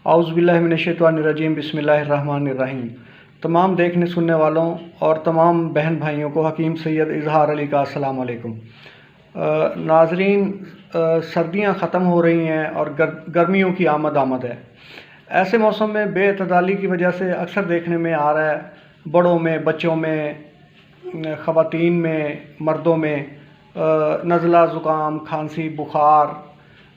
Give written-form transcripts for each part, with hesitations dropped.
औज़ुबिल्लाहिमिनश्शैतानिर्रजीम बिस्मिल्लाहिर्रहमानिर्रहीम। तमाम देखने सुनने वालों और तमाम बहन भाइयों को हकीम सैयद इजहार अली का अस्सलाम वालेकुम। नाजरीन, सर्दियां ख़त्म हो रही हैं और गर्मियों की आमद है। ऐसे मौसम में बेअतदाली की वजह से अक्सर देखने में आ रहा है, बड़ों में, बच्चों में, ख़वातीन में, मर्दों में नज़ला, ज़ुकाम, खांसी, बुखार,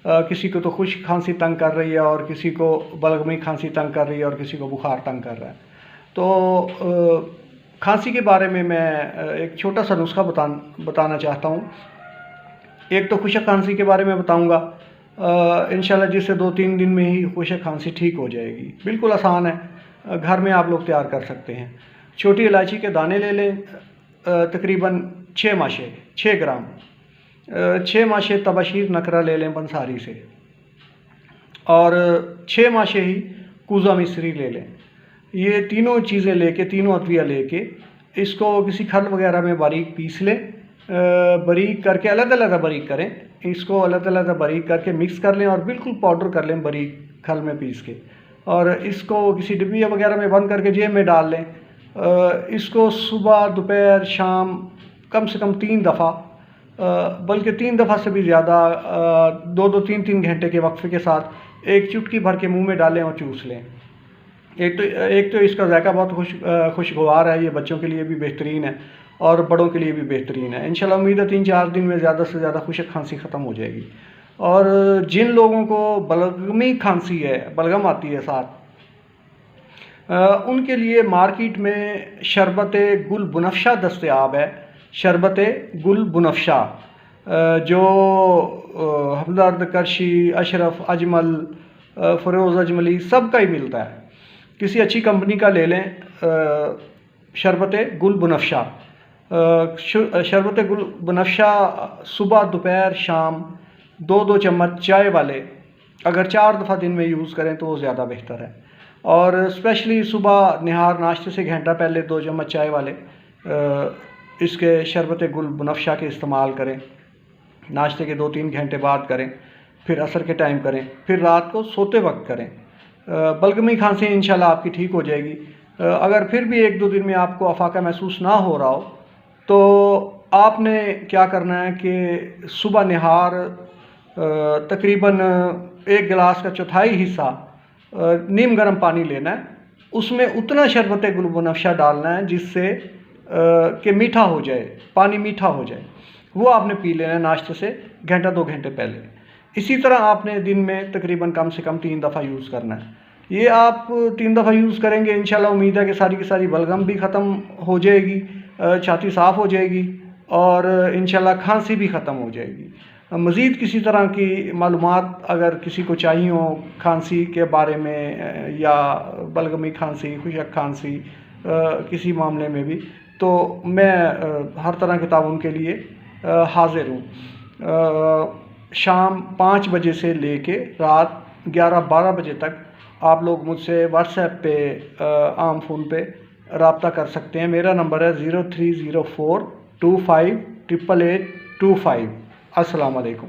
किसी को तो खुश खांसी तंग कर रही है और किसी को बलगमी खांसी तंग कर रही है और किसी को बुखार तंग कर रहा है। तो खांसी के बारे में मैं एक छोटा सा नुस्खा बताना चाहता हूँ। एक तो खुशक खांसी के बारे में बताऊँगा इंशाल्लाह, जिससे 2-3 दिन में ही खुशक खांसी ठीक हो जाएगी। बिल्कुल आसान है, घर में आप लोग तैयार कर सकते हैं। छोटी इलायची के दाने ले लें, तकरीबन 6 माशे, 6 ग्राम। 6 माशे तबाशीर नकरा ले लें बंसारी से, और 6 माशे ही कूज़ा मिस्री ले लें। ये तीनों चीज़ें लेके, तीनों अद्विया लेके इसको किसी खल वगैरह में बारीक पीस लें। बारीक करके अलग अलग बारीक करें, इसको अलग अलग बारीक करके मिक्स कर लें और बिल्कुल पाउडर कर लें बारीक खल में पीस के, और इसको किसी डिब्बिया वगैरह में बंद करके जेब में डाल लें। इसको सुबह, दोपहर, शाम कम से कम 3 दफ़ा, बल्कि 3 दफ़ा से भी ज़्यादा, 2-2, 3-3 घंटे के वक्फे के साथ एक चुटकी भर के मुंह में डालें और चूस लें। एक तो इसका जायका बहुत खुशगवार है, ये बच्चों के लिए भी बेहतरीन है और बड़ों के लिए भी बेहतरीन है। इंशाल्लाह उम्मीद है 3-4 दिन में ज़्यादा से ज़्यादा खुशक खांसी ख़त्म हो जाएगी। और जिन लोगों को बलगमी खांसी है, बलगम आती है साथ, उनके लिए मार्केट में शरबत गुल बुनफ़शा दस्तयाब है। शरबत गुल बुनफ़शा जो हमदर्द, करशी, अशरफ, अजमल, फ़रोज़ अजमली सब का ही मिलता है। किसी अच्छी कंपनी का ले लें। शरबत गुल बुनफ़शा, शरबत गुल बुनफ़शा सुबह, दोपहर, शाम 2-2 चम्मच चाय वाले अगर 4 दफ़ा दिन में यूज़ करें तो वो ज़्यादा बेहतर है। और स्पेशली सुबह निहार नाश्ते से घंटा पहले 2 चम्मच चाय वाले इसके शरबत गुल बुनफ़शा के इस्तेमाल करें। नाश्ते के 2-3 घंटे बाद करें, फिर असर के टाइम करें, फिर रात को सोते वक्त करें। बलगमी खांसी इंशाल्लाह आपकी ठीक हो जाएगी। अगर फिर भी 1-2 दिन में आपको अफाका महसूस ना हो रहा हो तो आपने क्या करना है कि सुबह निहार तकरीबन 1 गिलास का चौथाई हिस्सा नीम गर्म पानी लेना है। उसमें उतना शरबत गुल बुनफ़शा डालना है जिससे कि मीठा हो जाए, पानी मीठा हो जाए। वो आपने पी लेना है नाश्ते से घंटा 2 घंटे पहले। इसी तरह आपने दिन में तकरीबन कम से कम 3 दफ़ा यूज़ करना है। ये आप 3 दफ़ा यूज़ करेंगे, इंशाल्लाह उम्मीद है कि सारी की सारी बलगम भी ख़त्म हो जाएगी, छाती साफ़ हो जाएगी और इंशाल्लाह खांसी भी ख़त्म हो जाएगी। मज़ीद किसी तरह की मालूमात अगर किसी को चाहिए हो खांसी के बारे में या बलगमी खांसी, खुशक खांसी किसी मामले में भी, तो मैं हर तरह के ताउन के लिए हाज़िर हूँ। शाम 5 बजे से लेके रात 11-12 बजे तक आप लोग मुझसे व्हाट्सएप पे, आम फ़ोन पे रब्ता कर सकते हैं। मेरा नंबर है 030425888825। अस्सलाम वालेकुम।